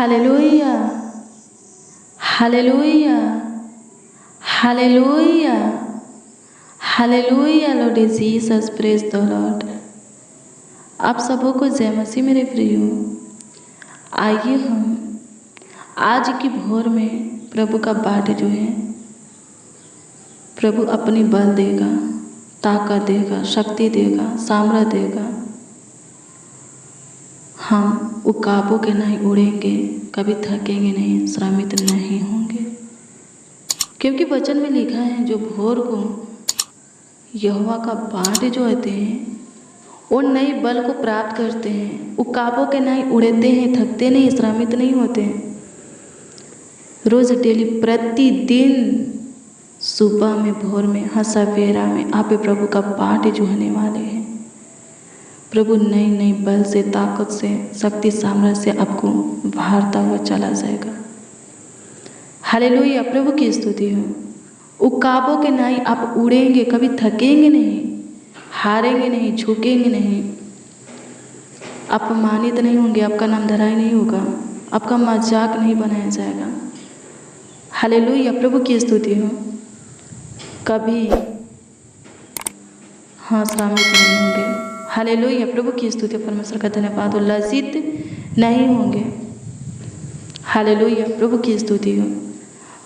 Hallelujah, hallelujah, hallelujah, hallelujah. Lord Jesus, praise the Lord. आप सबों को जय मसीह मेरे प्रियो। आइए हम आज की भोर में प्रभु का बाट जो है, प्रभु अपनी बल देगा, ताकत देगा, शक्ति देगा, सामर्थ देगा। हम उकाबों के नहीं उड़ेंगे, कभी थकेंगे नहीं, श्रमित नहीं होंगे, क्योंकि वचन में लिखा है जो भोर को यहोवा का बाट जो होते हैं वो नए बल को प्राप्त करते हैं, उकाबों के नहीं उड़ते हैं, थकते नहीं, श्रमित नहीं होते हैं। रोज डेली प्रतिदिन सुबह में, भोर में, सवेरा में आप प्रभु का पाठ जो होने वाले हैं। प्रभु नई नई बल से, ताकत से, शक्ति, सामर्थ्य से आपको भारता हुआ चला जाएगा। हालेलुया, प्रभु की स्तुति हो। उकाबों के नहीं आप उड़ेंगे, कभी थकेंगे नहीं, हारेंगे नहीं, झुकेंगे नहीं, अपमानित नहीं होंगे, आपका नाम धराई नहीं होगा, आपका मजाक नहीं बनाया जाएगा। हालेलुया, प्रभु की स्तुति हो। कभी श्रमित नहीं होंगे। हालेलुया, प्रभु की स्तुति, परमेश्वर का धन्यवाद हो। लज्जित नहीं होंगे। हालेलुया, प्रभु की स्तुति हो।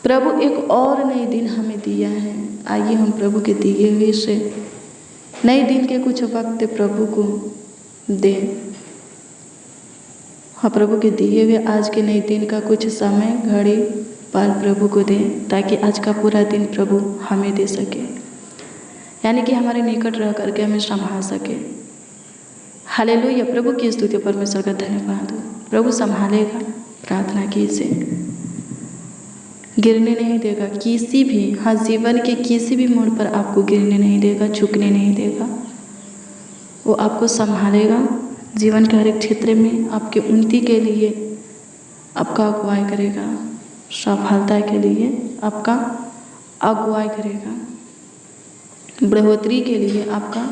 प्रभु एक और नई दिन हमें दिया है। आइए हम प्रभु के दिए हुए से नए दिन के कुछ वक्त प्रभु को दें। प्रभु के दिए हुए आज के नए दिन का कुछ समय, घड़ी, पल प्रभु को दें, ताकि आज का पूरा दिन प्रभु हमें दे सके, यानी कि हमारे निकट रह करके हमें संभाल सके। हालेलुया, प्रभु की स्तुति, परमेश्वर का धन्यवाद हो। प्रभु संभालेगा। प्रार्थना कीजिए। गिरने नहीं देगा किसी भी, जीवन के किसी भी मोड़ पर आपको गिरने नहीं देगा, झुकने नहीं देगा। वो आपको संभालेगा। जीवन के हर एक क्षेत्र में आपके उन्नति के लिए आपका अगुवाई करेगा, सफलता के लिए आपका अगुवाई करेगा, बढ़ोतरी के लिए आपका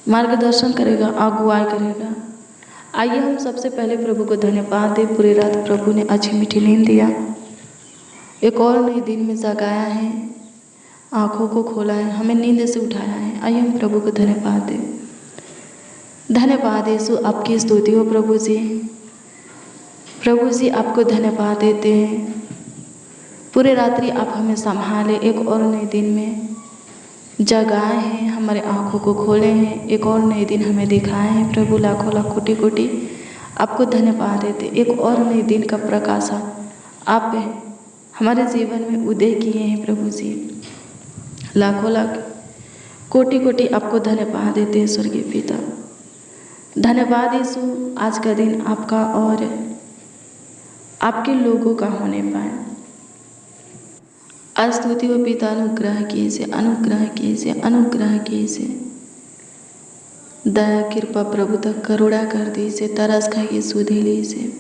मार्गदर्शन करेगा, अगुवाई करेगा। आइए हम सबसे पहले प्रभु को धन्यवाद दें। पूरी रात प्रभु ने अच्छी मीठी नींद दिया, एक और नए दिन में जगाया है, आँखों को खोला है, हमें नींद से उठाया है। आइए हम प्रभु को धन्यवाद दें। धन्यवाद यीशु, आपकी स्तुति हो प्रभु जी। प्रभु जी आपको धन्यवाद देते हैं। पूरे रात्रि आप हमें संभाले, एक और नए दिन में जगाए हैं, हमारे आँखों को खोले हैं, एक और नए दिन हमें दिखाए हैं। प्रभु लाखों लाख कोटि कोटि आपको धन्यवाद देते। एक और नए दिन का प्रकाश आप हमारे जीवन में उदय किए हैं प्रभु जी। लाखों लाख कोटि कोटि आपको धन्यवाद देते हैं स्वर्गीय पिता। धन्यवाद यीशु, आज का दिन आपका और आपके लोगों का होने पाए। स्तुति हो पिता, अनुग्रह कीजिए, अनुग्रह कीजिए, अनुग्रह कीजिए। दया कृपा प्रभु तक करुणा कर दीजिए, तरस खाइए, सुधि लीजिए।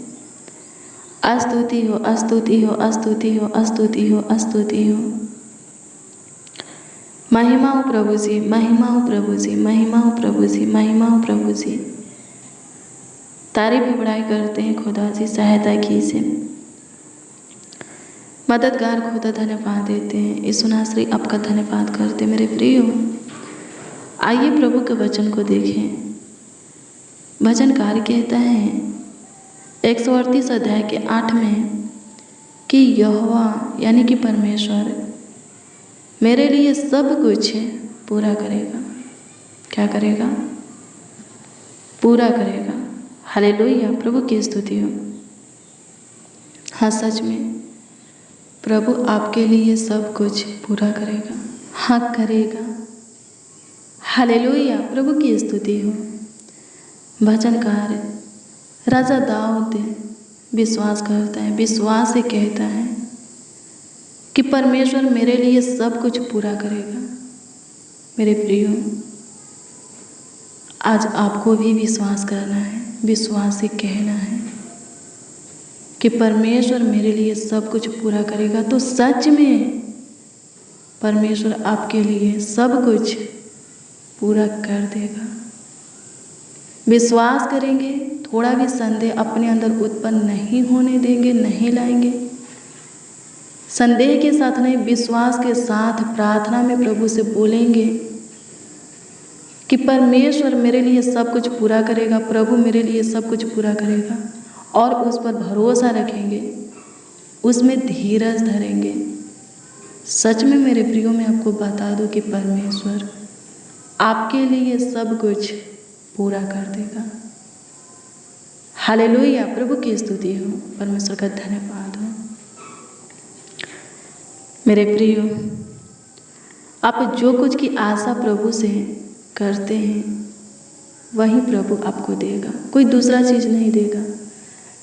स्तुति हो, स्तुति हो, स्तुति हो, स्तुति हो, स्तुति हो। महिमा हो प्रभु जी, महिमा हो प्रभु जी, महिमा हो प्रभु जी, महिमा हो प्रभु जी। तारीफ बड़ाई करते हैं खुदा जी, सहायता कीजिए। मददगार खुदा धन्यवाद देते हैं। यीशु नासरी आपका धन्यवाद करते मेरे प्रियो। आइए प्रभु के वचन को देखें। भजनकार कहता है 138 अध्याय के 8 में कि यहोवा यानी कि परमेश्वर मेरे लिए सब कुछ पूरा करेगा। क्या करेगा? पूरा करेगा। हालेलुया, प्रभु की स्तुति हो। हाँ, सच में प्रभु आपके लिए सब कुछ पूरा करेगा। हाँ, करेगा। हालेलुया, प्रभु की स्तुति हो। भजनकार राजा दाऊद विश्वास करता है, विश्वास से कहता है कि परमेश्वर मेरे लिए सब कुछ पूरा करेगा। मेरे प्रियो, आज आपको भी विश्वास करना है, विश्वास से कहना है कि परमेश्वर मेरे लिए सब कुछ पूरा करेगा। तो सच में परमेश्वर आपके लिए सब कुछ पूरा कर देगा। विश्वास करेंगे तो थोड़ा भी संदेह अपने अंदर उत्पन्न नहीं होने देंगे, नहीं लाएंगे। संदेह के साथ नहीं, विश्वास के साथ प्रार्थना में प्रभु से बोलेंगे कि परमेश्वर मेरे लिए सब कुछ पूरा करेगा, प्रभु मेरे लिए सब कुछ पूरा करेगा, और उस पर भरोसा रखेंगे, उसमें धीरज धरेंगे। सच में मेरे प्रियो, मैं आपको बता दूं कि परमेश्वर आपके लिए सब कुछ पूरा कर देगा। हालेलुया, प्रभु की स्तुति हो, परमेश्वर का धन्यवाद हो। मेरे प्रियो, आप जो कुछ की आशा प्रभु से करते हैं वही प्रभु आपको देगा, कोई दूसरा चीज़ नहीं देगा।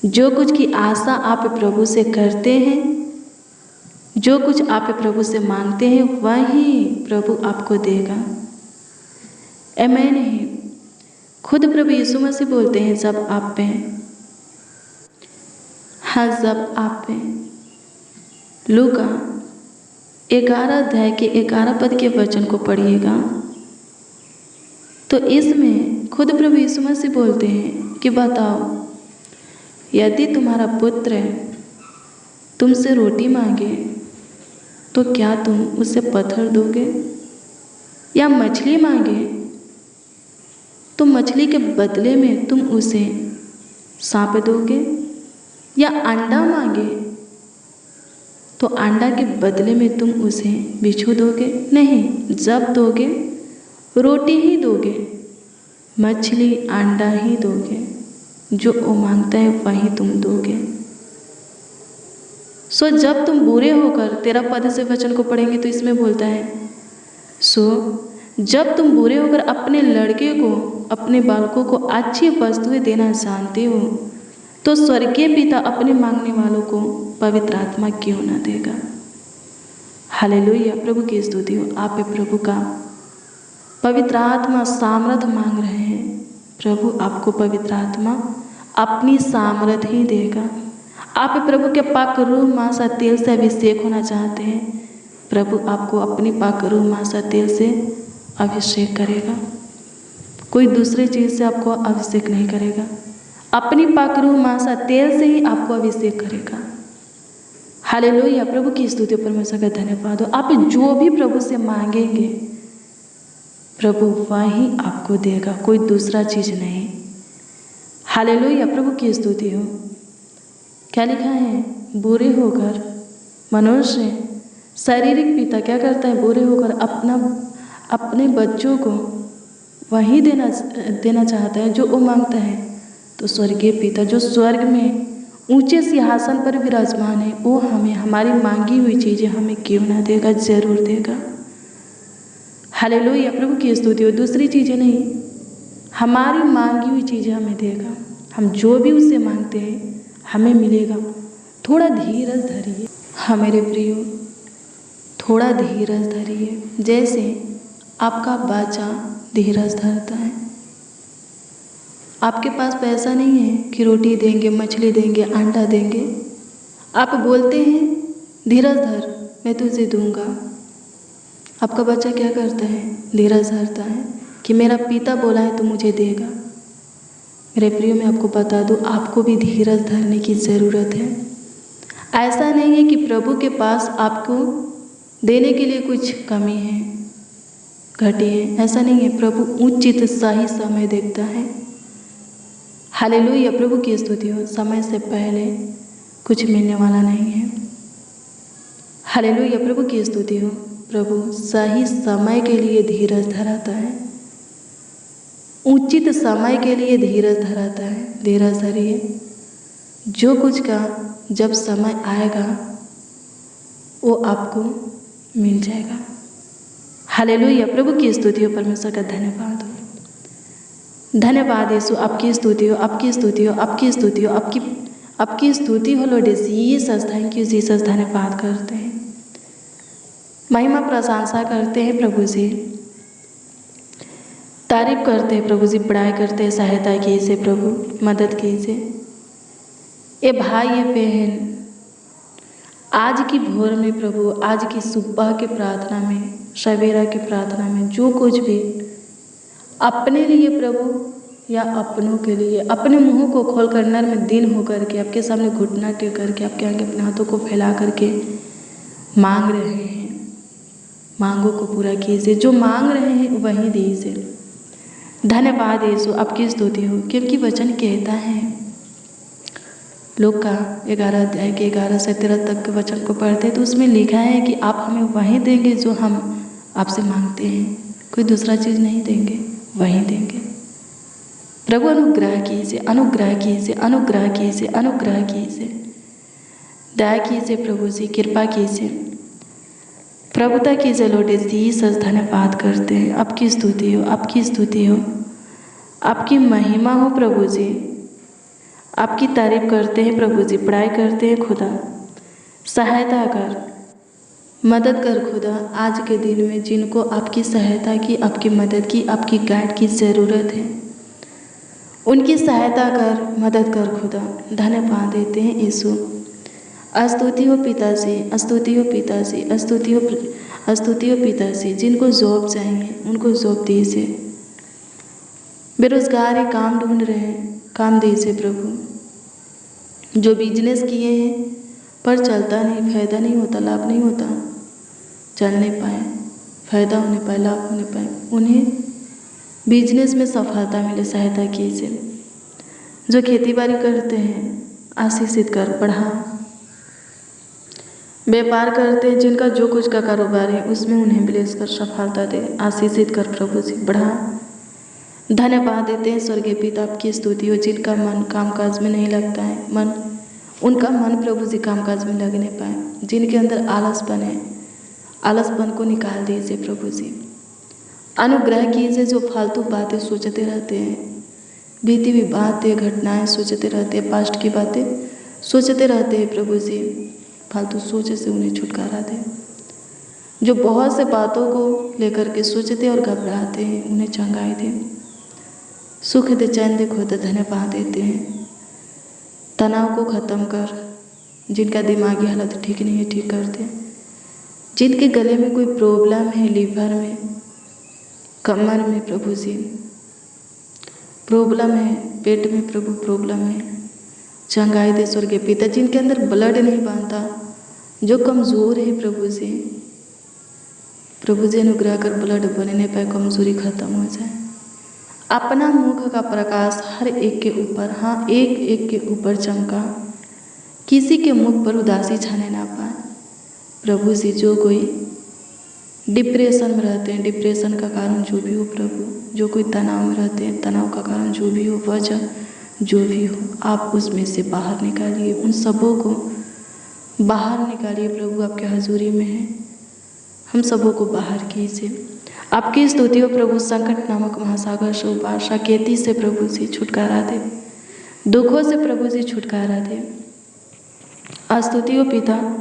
जो कुछ की आशा आप प्रभु से करते हैं, जो कुछ आप प्रभु से मांगते हैं, वही प्रभु आपको देगा। आमीन है। खुद प्रभु यीशु मसीह बोलते हैं, जब आप पे, हाँ जब आप पे, लूका 11 अध्याय के 11 पद के वचन को पढ़िएगा तो इसमें खुद प्रभु यीशु मसीह बोलते हैं कि बताओ, यदि तुम्हारा पुत्र तुमसे रोटी मांगे तो क्या तुम उसे पत्थर दोगे? या मछली मांगे तो मछली के बदले में तुम उसे सांप दोगे? या अंडा मांगे तो अंडा के बदले में तुम उसे बिच्छू दोगे? नहीं, जब दोगे रोटी ही दोगे, मछली अंडा ही दोगे, जो वो मांगता है वही तुम दोगे। सो जब तुम बुरे होकर, 13 पद से वचन को पढ़ेंगे तो इसमें बोलता है, सो जब तुम बुरे होकर अपने लड़के को, अपने बालकों को अच्छी वस्तुएं देना जानते हो, तो स्वर्गीय पिता अपने मांगने वालों को पवित्र आत्मा क्यों ना देगा। हालेलुया, प्रभु की स्तुति हो। आप प्रभु का पवित्र आत्मा सामर्थ मांग रहे हैं, प्रभु आपको पवित्र आत्मा अपनी सामर्थ ही देगा। आप प्रभु के पाक रूह मासा तेल से अभिषेक होना चाहते हैं, प्रभु आपको अपनी पाक रूह मासा तेल से अभिषेक करेगा, कोई दूसरी चीज़ से आपको अभिषेक नहीं करेगा, अपनी पाक रूह मासा तेल से ही आपको अभिषेक करेगा। हालेलुया, प्रभु की स्तुति, परमेश्वर का धन्यवाद हो। आप जो भी प्रभु से मांगेंगे प्रभु वही आपको देगा, कोई दूसरा चीज़ नहीं। हालेलुया, प्रभु की स्तुति हो। क्या लिखा है? बुरे होकर मनुष्य, शारीरिक पिता क्या करता है? बुरे होकर अपने बच्चों को वही देना चाहता है जो वो मांगता है। तो स्वर्गीय पिता जो स्वर्ग में ऊंचे सिंहासन पर विराजमान है, वो हमें हमारी मांगी हुई चीज़ें हमें क्यों ना देगा, जरूर देगा। हालेलुया, प्रभु की स्तुति हो। दूसरी चीज़ें नहीं, हमारी मांगी हुई चीज़ें हमें देगा। हम जो भी उससे मांगते हैं हमें मिलेगा। थोड़ा धीरज धरिए। हाँ मेरे प्रियो, थोड़ा धीरज धरिए, जैसे आपका बच्चा धीरज धरता है। आपके पास पैसा नहीं है कि रोटी देंगे, मछली देंगे, अंडा देंगे, आप बोलते हैं धीरज धर, मैं तुझे दूंगा। आपका बच्चा क्या करता है? धीरज धरता है कि मेरा पिता बोला है तो मुझे देगा। मेरे प्रियो, मैं आपको बता दूं, आपको भी धीरज धरने की ज़रूरत है। ऐसा नहीं है कि प्रभु के पास आपको देने के लिए कुछ कमी है, घटी है, ऐसा नहीं है। प्रभु उचित सही समय देखता है। हालेलुया, प्रभु की स्तुति हो। समय से पहले कुछ मिलने वाला नहीं है। हालेलुया, प्रभु की स्तुति हो। प्रभु सही समय के लिए धीरज धराता है, उचित समय के लिए धीरज धराता है। धीरज धरिए, जो कुछ का जब समय आएगा वो आपको मिल जाएगा। हालेलुया, प्रभु की स्तुति हो, परमेश्वर का धन्यवाद हो। धन्यवाद यीशु, आपकी स्तुति हो, आपकी स्तुति हो, आपकी स्तुति हो, आपकी स्तुति हो Lord Jesus. Thank you Jesus, धन्यवाद करते हैं, महिमा प्रशंसा करते हैं प्रभु जी, तारीफ करते हैं प्रभु जी, बड़ाई करते हैं, सहायता कीजिए प्रभु, मदद कीजिए। ये भाई ये बहन आज की भोर में प्रभु, आज की सुबह के प्रार्थना में, सवेरा के प्रार्थना में जो कुछ भी अपने लिए प्रभु या अपनों के लिए अपने मुंह को खोल कर नर्म दिल होकर के आपके सामने घुटना टेक करके आपके आगे अपने हाथों को फैला करके मांग रहे हैं, मांगों को पूरा कीजिए। जो मांग रहे हैं वही दीजिए। धन्यवाद यीशु, आपकी स्तुति हो, क्योंकि वचन कहता है, लोग का 11 अध्याय के 11 से 13 तक के वचन को पढ़ते तो उसमें लिखा है कि आप हमें वही देंगे जो हम आपसे मांगते हैं, कोई दूसरा चीज़ नहीं देंगे, वही देंगे। प्रभु अनुग्रह कीजिए, अनुग्रह कीजिए, अनुग्रह कीजिए, अनुग्रह कीजिए, दया कीजिए प्रभु जी, कृपा कीजिए, प्रभुता कीजिए लॉर्ड जीसस। धन्यवाद करते हैं, आपकी स्तुति हो, आपकी स्तुति हो, आपकी महिमा हो प्रभु जी, आपकी तारीफ करते हैं प्रभु जी, पढ़ाई करते हैं खुदा। सहायता कर, मदद कर खुदा, आज के दिन में जिनको आपकी सहायता की, आपकी मदद की, आपकी गाइड की ज़रूरत है, उनकी सहायता कर, मदद कर खुदा। धन्यवाद देते हैं यीशु। स्तुति हो पिताजी, स्तुति हो पिताजी, स्तुति हो पिताजी। जिनको जॉब चाहिए उनको जॉब दीजिए, बेरोजगार है, काम ढूंढ रहे हैं, काम दीजिए प्रभु। जो बिजनेस किए हैं पर चलता नहीं, फायदा नहीं होता, लाभ नहीं होता, चल नहीं पाए, फायदा होने पाए, लाभ होने पाए, उन्हें बिजनेस में सफलता मिले, सहायता कीजिए। जो खेती बाड़ी करते हैं आशीषित कर, बढ़ा। व्यापार करते हैं, जिनका जो कुछ का कारोबार है उसमें उन्हें ब्लेस कर, सफलता दे, आशीषित कर प्रभु जी, बढ़ा। धन्यवाद देते हैं स्वर्गीय पिता, आपकी स्तुति हो। जिनका मन कामकाज में नहीं लगता है, उनका मन प्रभु जी कामकाज में लग नहीं पाए। जिनके अंदर आलसपन है, आलसपन को निकाल दीजिए प्रभु जी। अनुग्रह कीजिए। जो फालतू बातें सोचते रहते हैं, बीती हुई बातें, घटनाएं सोचते रहते हैं, पास्ट की बातें सोचते रहते हैं प्रभु जी, फालतू सोचे से उन्हें छुटकारा दे। जो बहुत से बातों को लेकर के सोचते और घबराते हैं, उन्हें चंगाई दे, सुख दे, चैन दे खुदा। धन्यवाद देते हैं। तनाव को ख़त्म कर, जिनका दिमागी हालत ठीक नहीं है ठीक कर दे। जिनके गले में कोई प्रॉब्लम है, लीवर में, कमर में प्रभु जी प्रॉब्लम है, पेट में प्रभु प्रॉब्लम है, चंगाई दे स्वर्गीय पिता। जिनके अंदर ब्लड नहीं बनता, जो कमज़ोर है प्रभु जी अनुग्रह कर, ब्लड बनने पाए, कमज़ोरी खत्म हो जाए। अपना मुख का प्रकाश हर एक के ऊपर, हाँ एक एक के ऊपर चमका, किसी के मुख पर उदासी छाने ना पाए प्रभु जी। जो कोई डिप्रेशन में रहते हैं, डिप्रेशन का कारण जो भी हो प्रभु, जो कोई तनाव में रहते हैं, तनाव का कारण जो भी हो, वजह जो भी हो, आप उसमें से बाहर निकालिए, उन सबों को बाहर निकालिए प्रभु। आपके हजूरी में है, हम सबों को बाहर कीजिए। आपकी स्तुति हो प्रभु। संकट नामक महासागर से, उपाशा खेती से प्रभु जी छुटकारा दे, दुखों से प्रभु जी छुटकारा दे। स्तुति हो पिता,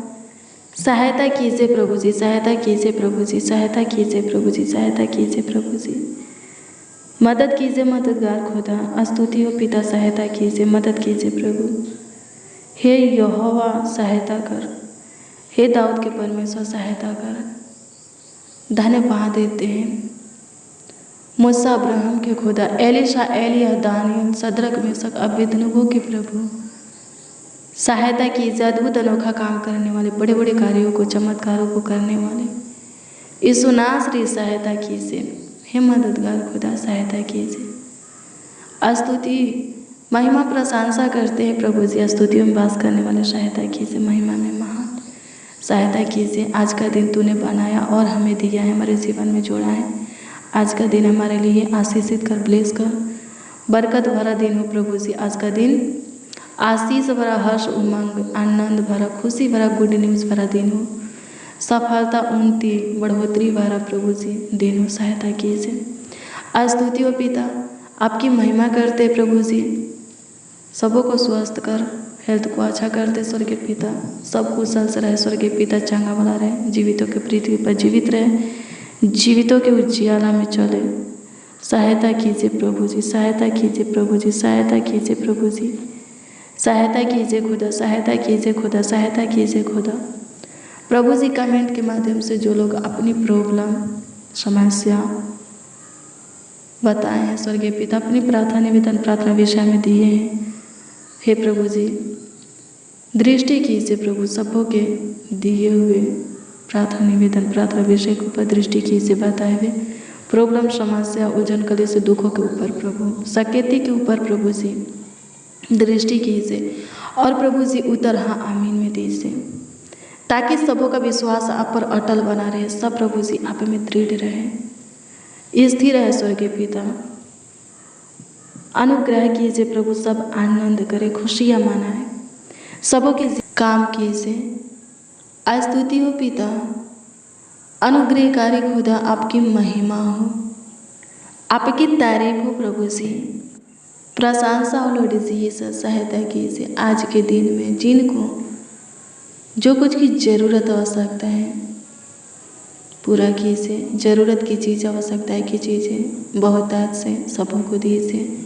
सहायता कीजिए प्रभु जी, सहायता कीजिए प्रभु जी, सहायता कीजिए प्रभु जी, सहायता कीजिए प्रभु जी, मदद कीजिए मददगार खुदा। स्तुति हो पिता, सहायता कीजिए, मदद कीजिए प्रभु। हे यहोवा सहायता कर, हे दाऊद के परमेश्वर सहायता कर। धन्यवाद देते हैं मूसा अब्राहम के खुदा, एलिशा, एलिया, दानियल, सदरक, मेशक, अबेदनगो के प्रभु सहायता कीजिए। अद्भुत अनोखा काम करने वाले, बड़े बड़े कार्यों को, चमत्कारों को करने वाले यीशु नासरी सहायता कीजिए। हे मददगार खुदा सहायता कीजिए। स्तुति महिमा प्रशंसा करते हैं प्रभु जी। स्तुतियों में वास करने वाले सहायता कीजिए, महिमा में महान सहायता कीजिए। आज का दिन तूने बनाया और हमें दिया है, हमारे जीवन में जोड़ा है। आज का दिन हमारे लिए आशीषित कर, ब्लेस कर, बरकत भरा दिन हो प्रभु जी। आज का दिन आशीष भरा, हर्ष, उमंग, आनंद भरा, खुशी भरा, गुड न्यूज़ भरा दिन हो। सफलता, उन्नति, बढ़ोतरी भरा प्रभु जी दिन हो। सहायता कीजिए। स्तुति हो पिता, आपकी महिमा करते प्रभु जी। सबों को स्वस्थ कर, हेल्थ को अच्छा कर दे स्वर्गीय पिता। सब कुशल से रहे स्वर्गीय पिता, चंगा भला रहे, जीवितों के पृथ्वी पर जीवित रहे, जीवितों के उजियाला में चले। सहायता कीजिए प्रभु जी, सहायता कीजिए प्रभु जी, सहायता कीजिए प्रभु जी, सहायता कीजिए खुदा, सहायता कीजिए खुदा, सहायता कीजिए खुदा। प्रभु जी कमेंट के माध्यम से जो लोग अपनी प्रॉब्लम, समस्या, बताए हैं स्वर्गीय पिता, अपनी प्रार्थना निवेदन प्रार्थना विषय में दिए हैं। हे प्रभु जी, दृष्टि कीजिए प्रभु, सबों के दिए हुए प्रार्थना निवेदन प्रार्थना विषय के ऊपर दृष्टि कीजिए। बताए हुए प्रॉब्लम, समस्या, उलझन, कलेश, दुखों के ऊपर प्रभु, सकेती के ऊपर प्रभु जी दृष्टि कीजिए और प्रभु जी उत्तर हाँ आमीन में दीजिए, ताकि सबों का विश्वास आप पर अटल बना रहे, सब प्रभु जी आप में दृढ़ रहे, स्थिर रहे। स्वर्गीय पिता, अनुग्रह कीजिए प्रभु, सब आनंद करे, खुशियाँ मनाए, सबों के काम कीजिए। स्तुति हो पिता, अनुग्रहकारी खुदा, आपकी महिमा हो, आपकी तारीफ हो प्रभु जी, प्रशंसा हो लॉर्ड जीसस। सहायता कीजिए आज के दिन में जिनको जो कुछ की ज़रूरत आवश्यकता है पूरा कीजिए, ज़रूरत की चीज़ आवश्यकता है की चीज़ें बहुतायत से सबों को दीजिए।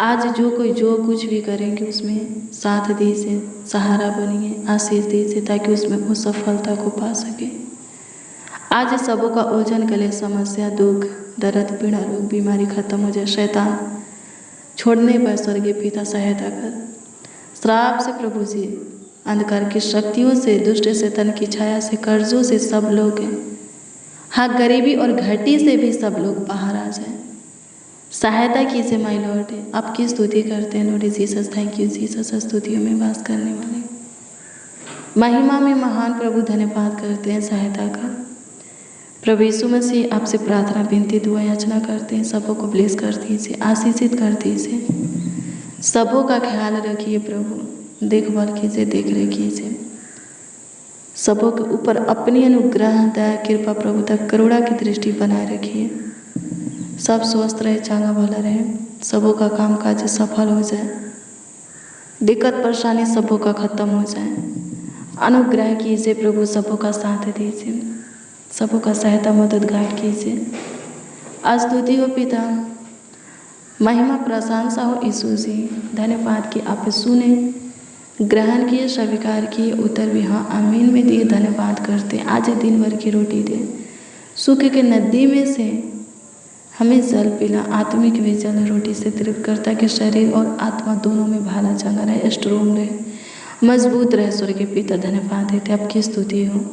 आज जो कोई जो कुछ भी करेंगे उसमें साथ दीजिए, सहारा बनिए, आशीष दीजिए, ताकि उसमें वो सफलता को पा सके। आज सबों का उलझन, कलेश, समस्या, दुख, दर्द, पीड़ा, रोग, बीमारी खत्म हो जाए। शैतान छोड़ने पर स्वर्गीय पिता सहायता कर, श्राप से प्रभु जी, अंधकार की शक्तियों से, दुष्ट शैतान की छाया से, कर्जों से सब लोग, हाँ गरीबी और घटी से भी सब लोग बाहर आ जाए। सहायता कीजिए माय लॉर्ड, आपकी स्तुति करते हैं Lord Jesus. Thank you Jesus. स्तुतियों में वास करने वाले, महिमा में महान प्रभु, धन्यवाद करते हैं सहायता का। प्रभु यीशु मसीह आपसे प्रार्थना, विनती, दुआ, याचना करते हैं, सबों को ब्लेस कर दीजिए, आशीषित कर दीजिए, सबों का ख्याल रखिए प्रभु, देखभाल कीजिए, देख रेख कीजिए, सबों के ऊपर अपनी अनुग्रह, दया, कृपा प्रभु तक करुणा की दृष्टि बनाए रखिए। सब स्वस्थ रहे, चांगा भला रहे, सबों का काम काज सफल हो जाए, दिक्कत परेशानी सबों का खत्म हो जाए। अनुग्रह कीजिए प्रभु, सबों का साथ दीजिए, सबों का सहायता मदद गाइड कीजिए। स्तुति हो पिता, महिमा प्रशंसा हो यीशु जी। धन्यवाद कि आप सुने, ग्रहण किए, स्वीकार किए, उत्तर भी हाँ आमीन में दिए। धन्यवाद करते, आज दिन भर की रोटी दे, सूखे के नदी में से हमें जल पिला, आत्मिक भी जल रोटी से तृप्त करता कि शरीर और आत्मा दोनों में भाला चंगा रहे, स्ट्रोंग रहे, मजबूत रहे। स्वर्गीय पिता धन्यवाद देते, आपकी स्तुति हो,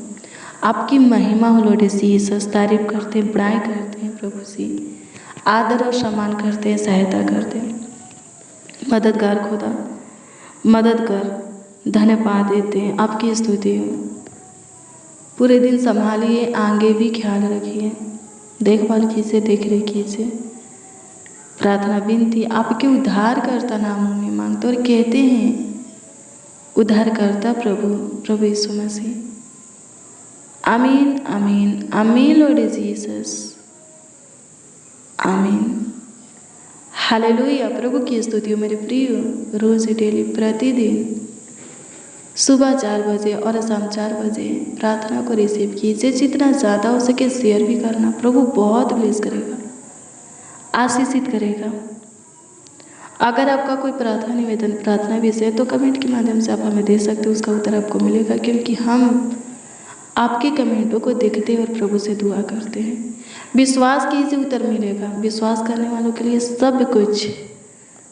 आपकी महिमा हो लॉर्ड जीसस। तारीफ करते हैं, बड़ाई करते हैं प्रभु जी, आदर और सम्मान करते हैं, सहायता करते हैं। मददगार खुदा मदद कर, धन्यवाद देते हैं, आपकी स्तुति हो। पूरे दिन संभालिए, आगे भी ख्याल रखिए, देखभाल कीजिए, देख रेख कीजिए। प्रार्थना विनती आपके उद्धारकर्ता नामों में मांगते और कहते हैं उद्धारकर्ता प्रभु यीशु मसीह। आमीन आमीन आमीन लॉर्ड जीसस, आमीन। हालेलुया। प्रभु की स्तुति हो मेरे प्रिय, रोज डेली प्रतिदिन सुबह 4 बजे और शाम 4 बजे प्रार्थना को रिसीव कीजिए। जितना ज़्यादा हो सके शेयर भी करना, प्रभु बहुत ब्लेस करेगा, आशीषित करेगा। अगर आपका कोई प्रार्थना निवेदन प्रार्थना विषय है तो कमेंट के माध्यम से आप हमें दे सकते हो, उसका उत्तर आपको मिलेगा, क्योंकि हम आपके कमेंटों को देखते हैं और प्रभु से दुआ करते हैं। विश्वास कीजिए, उत्तर मिलेगा। विश्वास करने वालों के लिए सब कुछ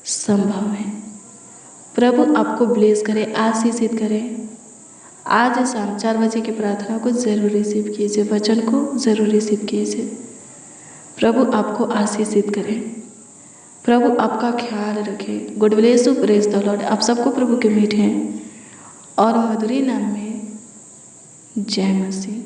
संभव है। प्रभु आपको ब्लेस करे, आशीषित करे। आज शाम 4 बजे की प्रार्थना को जरूर रिसीव कीजिए, वचन को जरूर रिसीव कीजिए। प्रभु आपको आशीषित करे, प्रभु आपका ख्याल रखे। God bless you, praise the Lord. आप सबको प्रभु के मीठे और मधुरी नाम में जय मसीह।